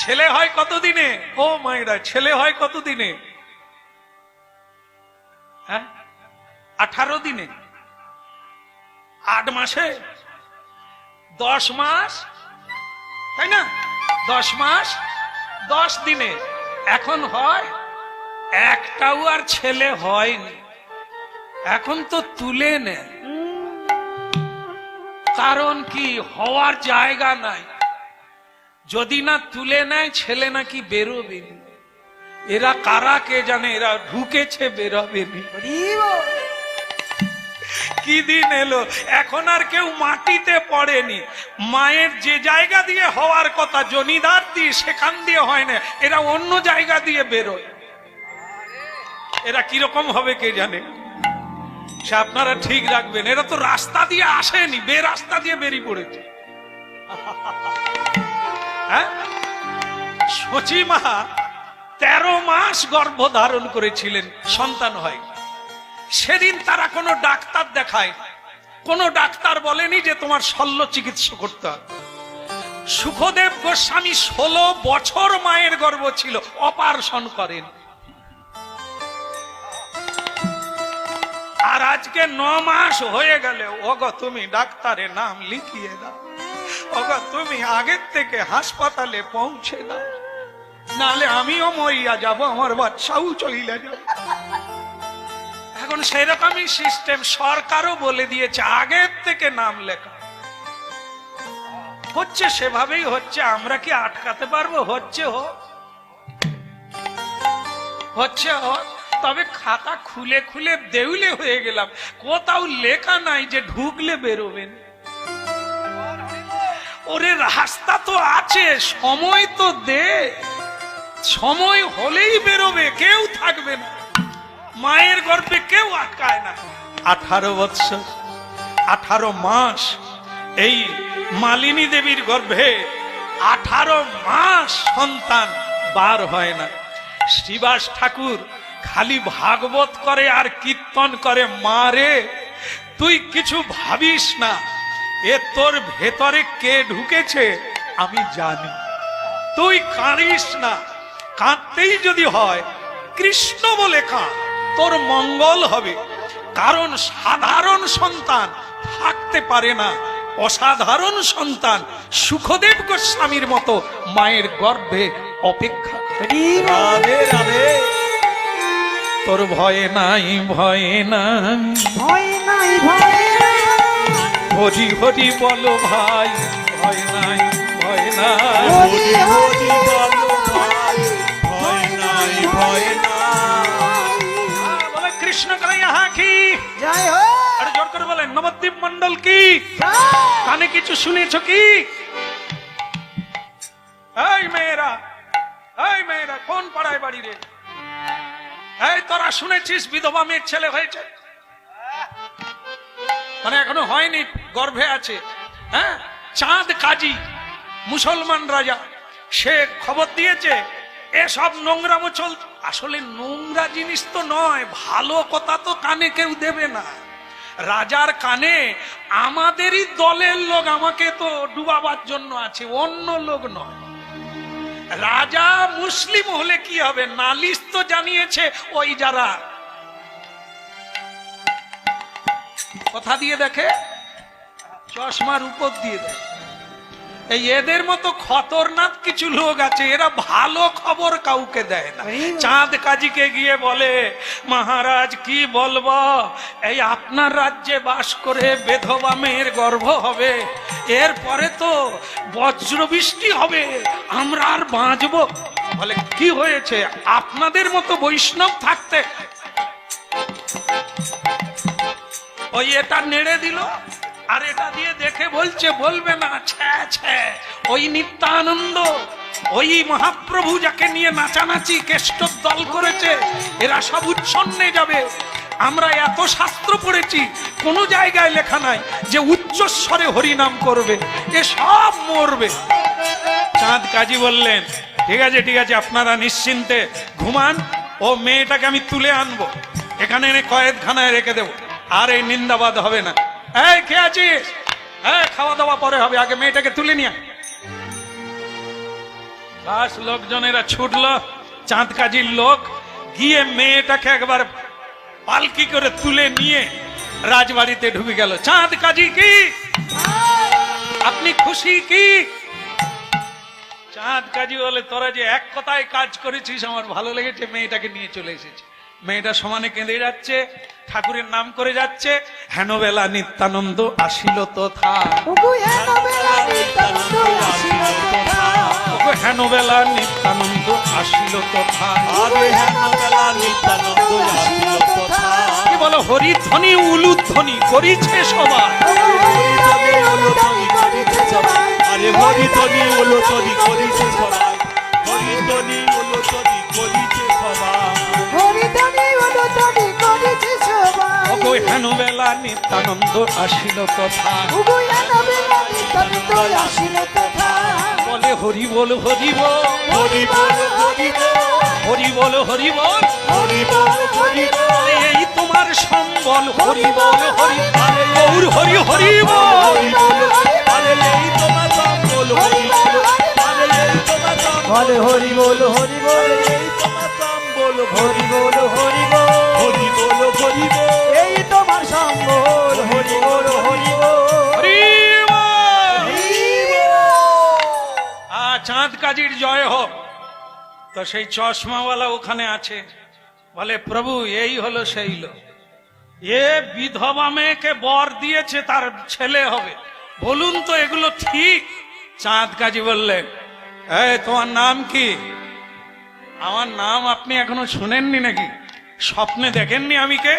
ছেলে হয় কতদিনে? ও মায়েরা, ছেলে হয় কতদিনে? হ্যাঁ, 18 দিনে, 8 মাসে, 10 মাস, তাই না? 10 মাস 10 দিনে। এখন হয় একটাও আর ছেলে হয়নি, এখন তো তুলে নেয়। কারণ কি? হওয়ার জায়গা নাই। যদি না তুলে নেয় ছেলে নাকি বেরোবে। এরা কারা কে জানে, এরা ঢুকেছে বেরোবে। কি দিন এলো, এখন আর কেউ মাটিতে পড়েনি। মায়ের যে জায়গা দিয়ে হওয়ার কথা, জনিদার দিয়ে, সেখান দিয়ে হয় না, এরা অন্য জায়গা দিয়ে বেরোয়। এরা কিরকম হবে কে জানে, সে আপনারা ঠিক রাখবেন। এরা তো রাস্তা দিয়ে আসেনি, বে রাস্তা দিয়ে বেরিয়ে পড়েছে। হ্যাঁ, সচি মা 13 মাস গর্ভ ধারণ করেছিলেন, সন্তান হয়। সেদিন তারা কোনো ডাক্তার দেখায়, কোনো ডাক্তার বলেনি যে তোমার শল্য চিকিৎসা করতে হবে। সুখদেব গোস্বামী 16 বছর মায়ের গর্ভ ছিল, অপারেশন করেন। আর আজকে 9 মাস হয়ে গেলে ওগো তুমি ডাক্তারের নাম লিখিয়ে দাও, ওগো তুমি আগের থেকে হাসপাতালে পৌঁছে দাও, নালে আমিও মরিয়া যাব, আমার বাচ্চাও চলিলে যাবে। এখন সেরকমই সিস্টেম, সরকারও বলে দিয়েছে আগের থেকে নাম লেখা। হচ্ছে সেভাবেই হচ্ছে, আমরা কি আটকাতে পারবো? হচ্ছে হোক, হচ্ছে হোক। তবে খাতা খুলে খুলে দেউলে হয়ে গেলাম, কোথাও লেখা নাই যে ঢুকলে বেরোবেন। ওরে রাস্তা তো আছে, সময় তো দে, সময় হলেই বেরোবে, কেউ থাকবে না। মায়ের গর্ভে কেউ আটকায় না। 18 বৎসর 18 মাস এই মালিনী দেবীর গর্ভে 18 মাস সন্তান বার হয় না। শ্রীবাস ঠাকুর খালি ভাগবত করে আর কীর্তন করে, মারে তুই কিছু ভাবিস না, এ তোর ভেতরে কে ঢুকেছে আমি জানি, তুই কাঁদিস না। কাঁদতেই যদি হয় কৃষ্ণ বলে কাঁদ, তোর মঙ্গল হবে। কারণ সাধারণ সন্তান থাকতে পারে না, অসাধারণ সন্তান সুখদেব গোস্বামীর মতো মায়ের গর্ভে অপেক্ষা করে। রাধে রাধে। তোর ভয় নাই, ভয় নাই, ভয় নাই, ভয় নাই, হরি হরি বলো ভাই, ভয় নাই, ভয় নাই, হরি হরি বলো ভাই, ভয় নাই, ভয় নাই। বলে কৃষ্ণ কানাইয়া কি জয় হোক। আর জোর করে বলেন নবদ্বীপ মন্ডল কি। কানে কিছু শুনেছ কি? এই মেয়েরা, এই মেয়েরা, কোন পাড়ায় বাড়ি রে? এই তোরা শুনেছিস বিধবা মেয়ের ছেলে হয়েছে? মানে এখনো হয়নি, গর্ভে আছে। হ্যাঁ, চাঁদ কাজী মুসলমান রাজা, সে খবর দিয়েছে এসব নোংরামো চল। আসলে নোংরা জিনিস তো নয়, ভালো কথা তো কানে কেউ দেবে না। রাজার কানে আমাদেরই দলের লোক আমাকে তো ডুবাবার জন্য আছে, অন্য লোক নয়। রাজা মুসলিম হলে কি হবে, নালিশ তো জানিয়েছে ওই যারা কথা দিয়ে দেখে, চশমার উপর দিয়ে দেখে। এই এদের মতো খতরনাক কিছু লোক আছে, এরা ভালো খবর কাউকে দেয় না। চাঁদ কাজীকে গিয়ে বলে, মহারাজ কি বলবো, এই আপনার রাজ্যে বাস করে বেধবা মেয়ের গর্ভ হবে, এরপরে তো বজ্র বৃষ্টি হবে, আমরা আর বাঁচবো। বলে কি হয়েছে, আপনাদের মতো বৈষ্ণব থাকতে। ওই এটা নেড়ে দিল, আর এটা দিয়ে দেখে বলছে, বলবে না ওই নিত্যানন্দ, ওই মহাপ্রভু যাকে নিয়ে নাচানাচি কেষ্ট দল করেছে, এরা সব উচ্ছন্নে যাবে। আমরা এত শাস্ত্র পড়েছি, কোন জায়গায় লেখা নাই যে উচ্চস্বরে হরিনাম করবে, এ সব মরবে। চাঁদ কাজী বললেন, ঠিক আছে ঠিক আছে, আপনারা নিশ্চিন্তে ঘুমান, ও মেয়েটাকে আমি তুলে আনবো, এখানে এনে কয়েদখানায় রেখে দেবো, আর এই নিন্দাবাদ হবে না। এই কে আছিস? খাওয়া দাওয়া পরে হবে, আগে মেয়েটাকে তুলে নিয়ে। ফার্স্ট লোকজনেরা ছুটলো, চাঁদ কাজীর লোক গিয়ে মেয়েটাকে একবার পালকি করে তুলে নিয়ে রাজবাড়িতে ঢুকে গেল। চাঁদ কাজী কি আপনি খুশি কি? চাঁদ কাজী বলে, তোরা যে এক কথায় কাজ করেছিস আমার ভালো লেগেছে, মেয়েটাকে নিয়ে চলে এসেছি। মেয়েটা সমানে কেঁদে যাচ্ছে, ঠাকুরের নাম করে যাচ্ছে, হেনবেলা নিত্যানন্দ আসিল তথা, ওগো হেনবেলা নিত্যানন্দ আসিল তথা, ওগো হেনবেলা নিত্যানন্দ আসিল তথা। আরে হেনবেলা নিত্যানন্দ আসিল তথা। কি বলো, হরিধ্বনি উলুধ্বনি করিছে সবাই। ওগো হরিধ্বনি উলুধ্বনি করিছে সবাই, আরে হরিধ্বনি উলুধ্বনি করিছে সবাই, হরিধ্বনি উলুধ্বনি করিছে সবাই। হরিধ্বনি উলুধ্বনি করিছে সবাই, ওগো হেনবেলা নিত্যানন্দ আসিল তথা। ওগো হেনবেলা নিত্যানন্দ আসিল তথা। বলে হরি বল হরি বল, হরি বল হরি বল, হরি বল হরি বল, হরি বল হরি বল, এই তোমার সম্বল। হরি বল হরি গৌর হরি হরি বল। হরি বল, আরে এই তোমার সম্বল। হরি বল, আরে এই তোমার সম্বল। বলে হরি বল হরি বল, এই তোমার সম্বল। হরি বল হরি বল, হরি বল হরি বল, এই তোমার সম্বল। হরি বল হরি বল, হরি বল। হরি বল। চাঁদ কাজীর জয় হোক। তো সেই চশমাওয়ালা ওখানে আছে, বলে প্রভু এই হলো সেই লোক, এ বিধবা মেয়েকে বর দিয়েছে, তার ছেলে হবে, বলুন তো এগুলো ঠিক? চাঁদ কাজী বললেন, এই তোমার নাম কি? আমার নাম আপনি এখনো শুনেননি নাকি? স্বপ্নে দেখেননি আমি কে?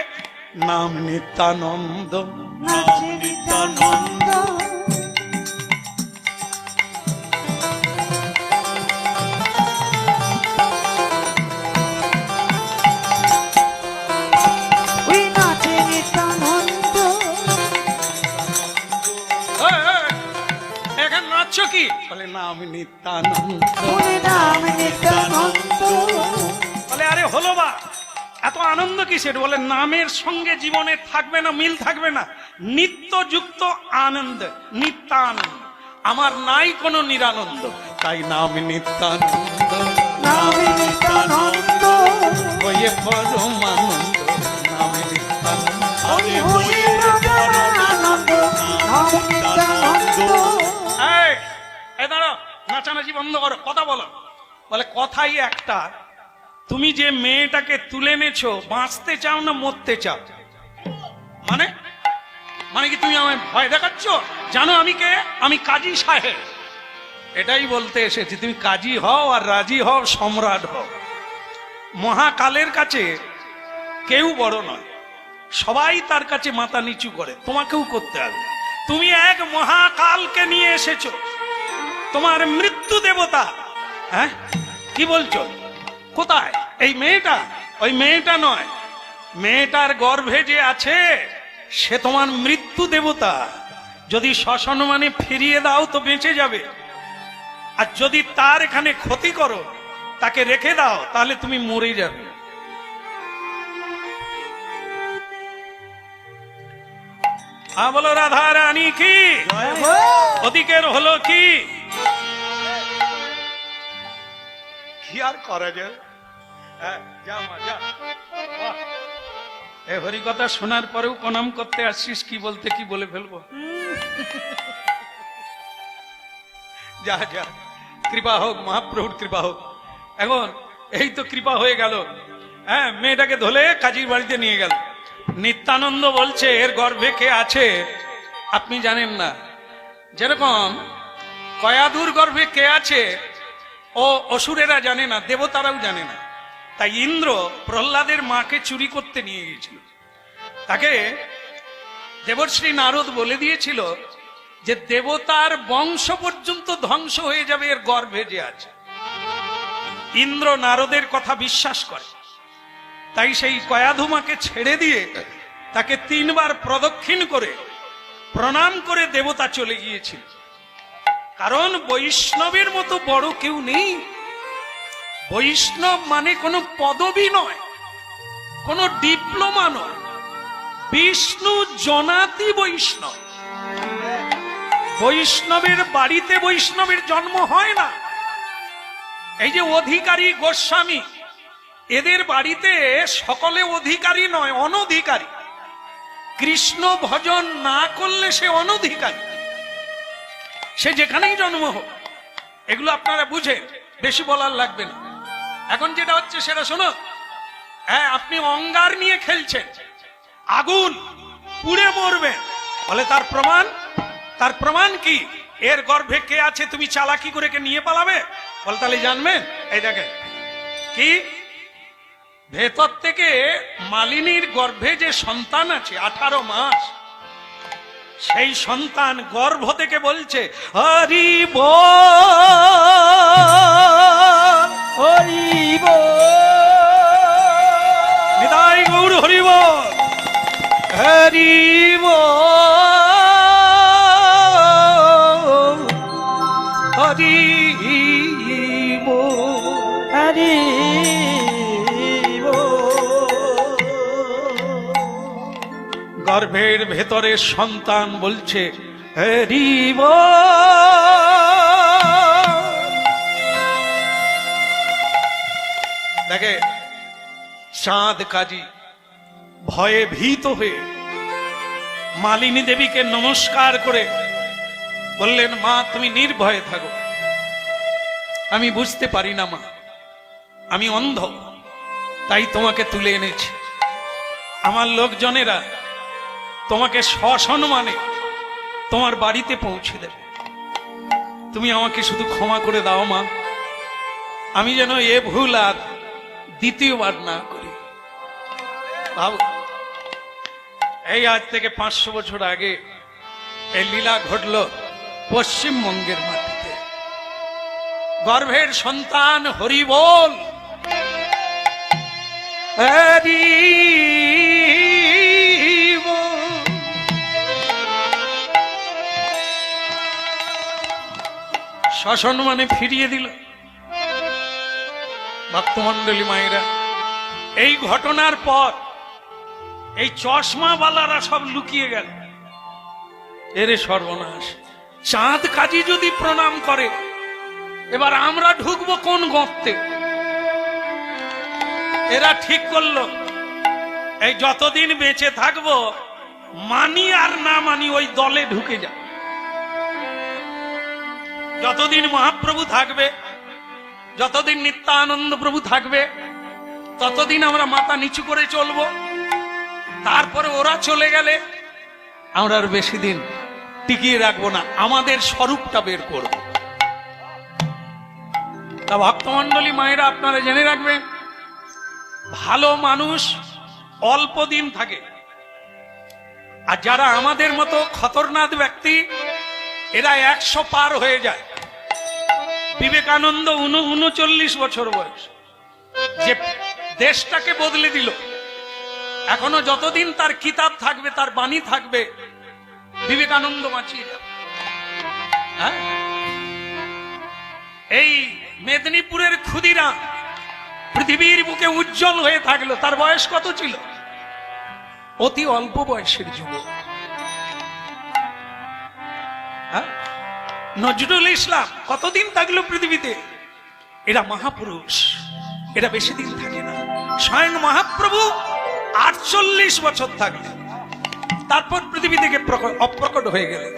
নাম নিত্যানন্দ। নাচে নিত্যানন্দ, ওই নাচে নিত্যানন্দ, এখানে নাচছ কি? বলে নাম নিত্যানন্দ। ওরে নাম নিত্যানন্দ। বলে আরে হলো বা, এত আনন্দ কিসের? বলে নামের সঙ্গে জীবনে থাকবে না, মিল থাকবে না, নিত্যযুক্ত আনন্দ, নিত্যানন্দ। আমার নাই কোনো নিরানন্দ, তাই নাম নিত্যানন্দ। নাম নিত্যানন্দ, হয়ে পরমানন্দ, নাম নিত্যানন্দ। ওই হয়ে পরমানন্দ, নাম নিত্যানন্দ। এই, এই দাঁড়াও, নাচানাচি বন্ধ করো, কথা বলো। বলে কথাই একটা, তুমি যে মেয়েটাকে তুলে এনেছো, বাঁচতে চাও না মরতে চাও? মানে মানে কি তুমি আমায় ভয় দেখাচ্ছ? জানো আমি কে? আমি কাজী সাহেব। এটাই বলতে এসেছি, তুমি কাজী হও আর রাজি হও, সম্রাট হও। মহাকালের কাছে কেউ বড় নয়, সবাই তার কাছে মাথা নিচু করে, তোমাকেও করতে হবে। তুমি এক মহাকালকে নিয়ে এসেছো, তোমার মৃত্যু দেবতা। হ্যাঁ কি বলছো? কোথায় এই মেয়েটা? ওই মেয়েটা নয়, মেয়েটার গর্ভে যে আছে সে তোমার মৃত্যু দেবতা। যদি শ্মশান মানে ফিরিয়ে দাও তো বেঁচে যাবে, আর যদি তার এখানে ক্ষতি করো, তাকে রেখে দাও, তাহলে তুমি মরে যাবে। বলো রাধা রানী কি? ওদিকের হলো কি? কি আর করা যায়? যা মা যা। বাহ। এ হরি কথা শোনার পরেও প্রণাম করতে আসছিস, কি বলতে কি বলে ফেলবো। যা যা, কৃপা হোক, মহাপ্রভুর কৃপা হোক। এখন এই তো কৃপা হয়ে গেল। হ্যাঁ, মেয়েটাকে ধরে কাজীর বাড়িতে নিয়ে গেল। নিত্যানন্দ বলছে এর গর্ভে কে আছে আপনি জানেন না। যেরকম কয়াধুর গর্ভে কে আছে ও অসুরেরা জানে না, দেবতারাও জানে না। তাই ইন্দ্র প্রহ্লাদের মাকে চুরি করতে নিয়ে গিয়েছিল। তাকে দেবশ্রী নারদ বলে দিয়েছিল যে দেবতার বংশ পর্যন্ত ধ্বংস হয়ে যাবে এর গর্ভে যে আছে। ইন্দ্র নারদের কথা বিশ্বাস করে, তাই সেই কয়াধুমাকে ছেড়ে দিয়ে তাকে 3 বার প্রদক্ষিণ করে প্রণাম করে দেবতা চলে গিয়েছিল। কারণ বৈষ্ণবের মতো বড় কেউ নেই। বৈষ্ণব মানে কোনো পদবী নয়, কোনো ডিপ্লোমা নয়। বিষ্ণু জনাতি বৈষ্ণব। বৈষ্ণবের বাড়িতে বৈষ্ণবের জন্ম হয় না। এই যে অধিকারী গোস্বামী, এদের বাড়িতে সকলে অধিকারী নয়, অনধিকারী। কৃষ্ণ ভজন না করলে সে অনধিকারী, সে যেখানেই জন্ম হোক। এগুলো আপনারা বুঝে, বেশি বলার লাগবে না। এখন যেটা হচ্ছে সেটা শোনো। হ্যাঁ, আপনি অঙ্গার নিয়ে খেলছেন, আগুন পুড়ে মরবেন, বলে তার প্রমাণ? তার প্রমাণ কি? এর গর্ভে কে আছে, তুমি চালাকি করে কে নিয়ে পালাবে? বলে তাহলে জানবেন। এই দেখেন কি, ভেতর থেকে মালিনীর গর্ভে যে সন্তান আছে 18 মাস, সেই সন্তান গর্ভ থেকে বলছে হরি বল, হরি বল, নিতাই গৌর হরি বল, হরি বল, হরি বল, হরি গর্ভের ভেতরে সন্তান বলছে হরি বল। দেখে চাঁদ কাজী ভয়ে ভীত হয়ে মালিনী দেবীকে নমস্কার করে বললেন, মা তুমি নির্ভয়ে থাকো, আমি বুঝতে পারি না মা, আমি অন্ধ, তাই তোমাকে তুলে এনেছি। আমার লোকজনেরা তোমাকে সসম্মানে তোমার বাড়িতে পৌঁছে দেবে, তুমি আমাকে শুধু ক্ষমা করে দাও মা, আমি যেন এ ভুল আর দ্বিতীয়বার না করি। ভাব, এই আজ থেকে 500 বছর আগে এই লীলা ঘটল পশ্চিমবঙ্গের মাটিতে। গর্ভের সন্তান হরি বল, হরি বল। সসম্মানে ফিরিয়ে দিল। ভক্তমণ্ডলী মায়েরা, এই ঘটনার পর এই চশমাওয়ালারা সব লুকিয়ে গেল। এরে সর্বনাশ, চাঁদ কাজী যদি প্রণাম করে, এবার আমরা ঢুকবো কোন গর্তে? এরা ঠিক করলো এই যতদিন বেঁচে থাকবো, মানি আর না মানি ওই দলে ঢুকে যা। যতদিন মহাপ্রভু থাকবে, যতদিন নিত্যানন্দ প্রভু থাকবে, ততদিন আমরা মাথা নিচু করে চলবো। তারপরে ওরা চলে গেলে আমরা আর বেশি দিন টিকিয়ে রাখবো না, আমাদের স্বরূপটা বের করব। তা ভক্তমণ্ডলী মায়েরা, আপনারা জেনে রাখবেন, ভালো মানুষ অল্প দিন থাকে, আর যারা আমাদের মতো খতরনাক ব্যক্তি, এরা 100 পার হয়ে যায়। বিবেকানন্দ 39 বছর বয়স, যে দেশটাকে বদলে দিল, এখনো যতদিন তার কিতাব থাকবে, তার বাণী থাকবে, বিবেকানন্দ বাঁচিয়ে যাবে। হ্যাঁ, এই মেদিনীপুরের ক্ষুদিরাম পৃথিবীর বুকে উজ্জ্বল হয়ে থাকলো। তার বয়স কত ছিল? অতি অল্প বয়সের যুবক। নজরুল ইসলাম কতদিন থাকলো পৃথিবীতে? এরা মহাপুরুষ, এরা বেশি দিন থাকে না। স্বয়ং মহাপ্রভু 48 বছর থাকলেন, তারপর পৃথিবী থেকে অপ্রকট হয়ে গেলেন।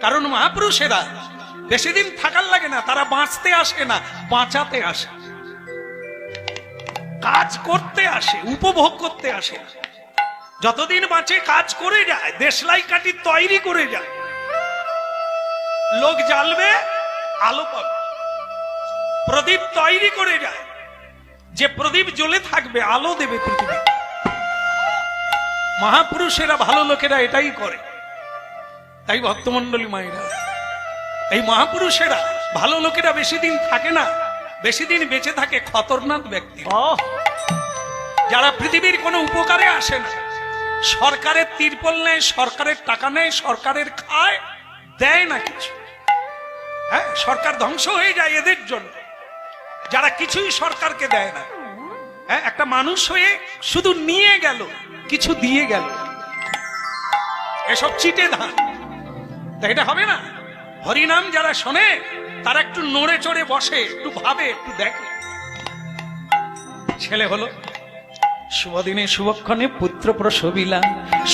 কারণ মহাপুরুষেরা বেশি দিন থাকার লাগে না, তারা বাঁচতে আসে না, বাঁচাতে আসে, কাজ করতে আসে, উপভোগ করতে আসে। যতদিন বাঁচে কাজ করে যায়, দেশলাই কাঠি তৈরি করে যায়। লোক জ্বালবে, আলো পাবে, প্রদীপ তৈরি করে যায়, যে প্রদীপ জ্বলে থাকবে, আলো দেবে পৃথিবী। মহাপুরুষেরা, ভালো লোকেরা এটাই করে। তাই ভক্তমণ্ডলী মায়েরা, এই মহাপুরুষেরা, ভালো লোকেরা বেশি দিন থাকে না, বেশি দিন বেঁচে থাকে খতরনাক ব্যক্তি, যারা পৃথিবীর কোনো উপকারে আসে না। সরকারের তিরপল নেয়, সরকারের টাকা নেয়, সরকারের খায়, দেয় না কিছু। হ্যাঁ, সরকার ধ্বংস হয়ে যায় এদের জন্য, যারা কিছুই সরকারকে দেয় না। হ্যাঁ, একটা মানুষ হয়ে শুধু নিয়ে গেল, কিছু দিয়ে গেল, এসব চিটে ধান। তা এটা হবে না। হরিনাম যারা শোনে, তারা একটু নড়ে চড়ে বসে, একটু ভাবে, একটু দেখে। ছেলে হলো, শুভ দিনে শুভক্ষণে পুত্র প্রসবিলা,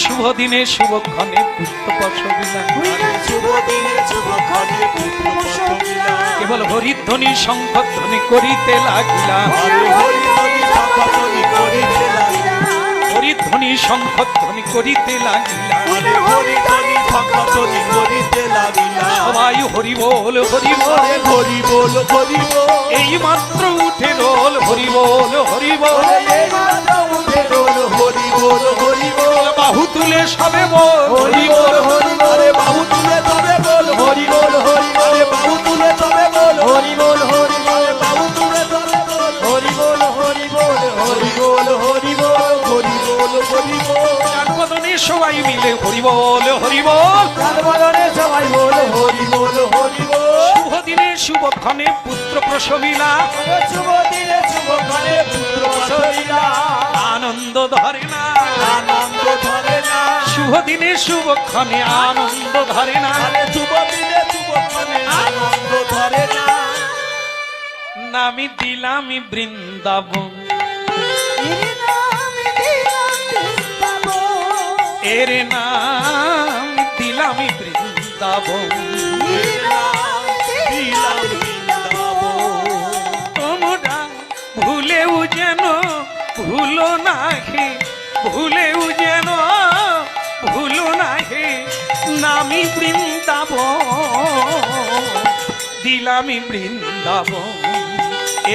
শুভ দিনে শুভক্ষণে পুত্র প্রসবিলা। শুভ দিনে শুভক্ষণে পুত্র প্রসবিলা। কেবল হরিধ্বনি শঙ্খধ্বনি করিতে লাগিলা, হরি হরি হরি শঙ্খধ্বনি করিতে লাগিলা। হরিধ্বনি শঙ্খধ্বনি করিতে লাগিলা। হরি হরি হরি শঙ্খধ্বনি করিতে লাগিলা। সবাই হরি বল হরি বল, হরে হরি বল হরি বল। এই মাত্র উঠে রোল হরি বল হরি বল। এই মাত্র উঠে রোল হরি বল হরি বল। বাহু তুলে সবে বল হরি বল হরি বল। আরে বাহু তুলে তবে বল হরি বল হরি বল। আরে বাহু তুলে তবে বল হরি বল হরি বল। বাহু তুলে তবে বল হরি বল হরি বল। হরি বল হরি বল হরি বল হরি বল। বদনে সবাই মিলে হরি বল হরি বল। বদনে সবাই বল হরি বল হরি বল। শুভ দিনে শুভক্ষণে পুত্র প্রসবিলা, শুভ দিনে শুভক্ষণে পুত্র প্রসবিলা। আনন্দ ধরে না, আনন্দ ধরে না। শুভ দিনে শুভক্ষণে আনন্দ ধরে না। আরে শুভ দিনে শুভক্ষণে আনন্দ ধরে না। নামি দিলামি বৃন্দাবন, এর নাম দিলামি বৃন্দাবন। তোমরা ভুলেও যেন ভুলো না হে, ভুলেও যেন ভুলো না হে, নামি বৃন্দাবন, দিলামি বৃন্দাবন,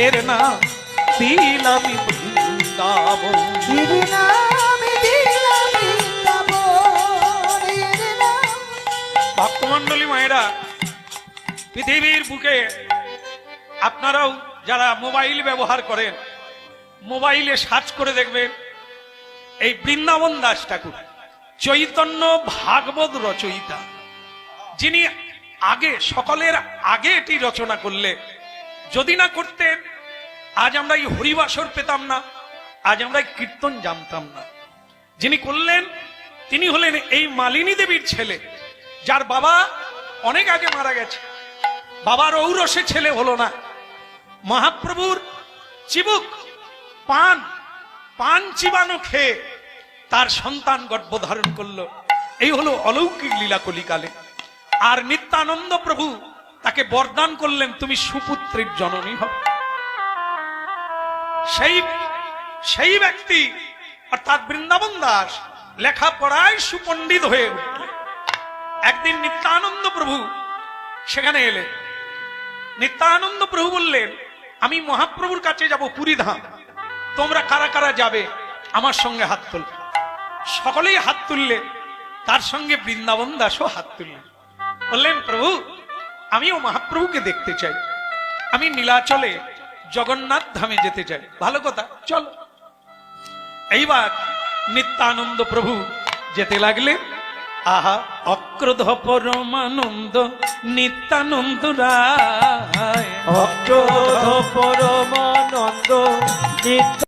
এর নাম দিলামি বৃন্দাবন। ভক্তমন্ডলী মায়েরা, পৃথিবীর বুকে আপনারাও যারা মোবাইল ব্যবহার করেন, মোবাইলে সার্চ করে দেখবেন এই বৃন্দাবন দাস ঠাকুর চৈতন্য ভাগবত রচয়িতা, যিনি আগে সকলের আগে এটি রচনা করলে, যদি না করতেন আজ আমরা এই হরিবাসর পেতাম না, আজ আমরা এই কীর্তন জানতাম না। যিনি করলেন তিনি হলেন এই মালিনী দেবীর ছেলে, যার বাবা অনেক আগে মারা গেছে। বাবার ঔরসে ছেলে হলো না। মহাপ্রভুর চিবুক পান চিবানো খেয়ে তার সন্তান গর্ভধারণ করলো। এই হলো অলৌকিক লীলা কলিকালে। আর নিত্যানন্দ প্রভু তাকে বরদান করলেন, তুমি সুপুত্রের জননী হবে। সেই ব্যক্তি অর্থাৎ বৃন্দাবন দাস লেখাপড়ায় সুপণ্ডিত হয়ে উঠলেন। একদিন নিত্যানন্দ প্রভু সেখানে এলেন। নিত্যানন্দ প্রভু বললেন, আমি মহাপ্রভুর কাছে যাব পুরী ধাম, তোমরা কারা কারা যাবে আমার সঙ্গে হাত তোল। সকলেই হাত তুললেন, তার সঙ্গে বৃন্দাবন দাসও হাত তুললেন। বললেন, প্রভু আমিও মহাপ্রভুকে দেখতে চাই, আমি নীলাচলে জগন্নাথ ধামে যেতে চাই। ভালো কথা, চলো। এইবার নিত্যানন্দ প্রভু যেতে লাগলেন। আহা, অক্রোধ পরমানন্দ নিত্যানন্দ রায়, অক্রোধ পরমানন্দ নিত্য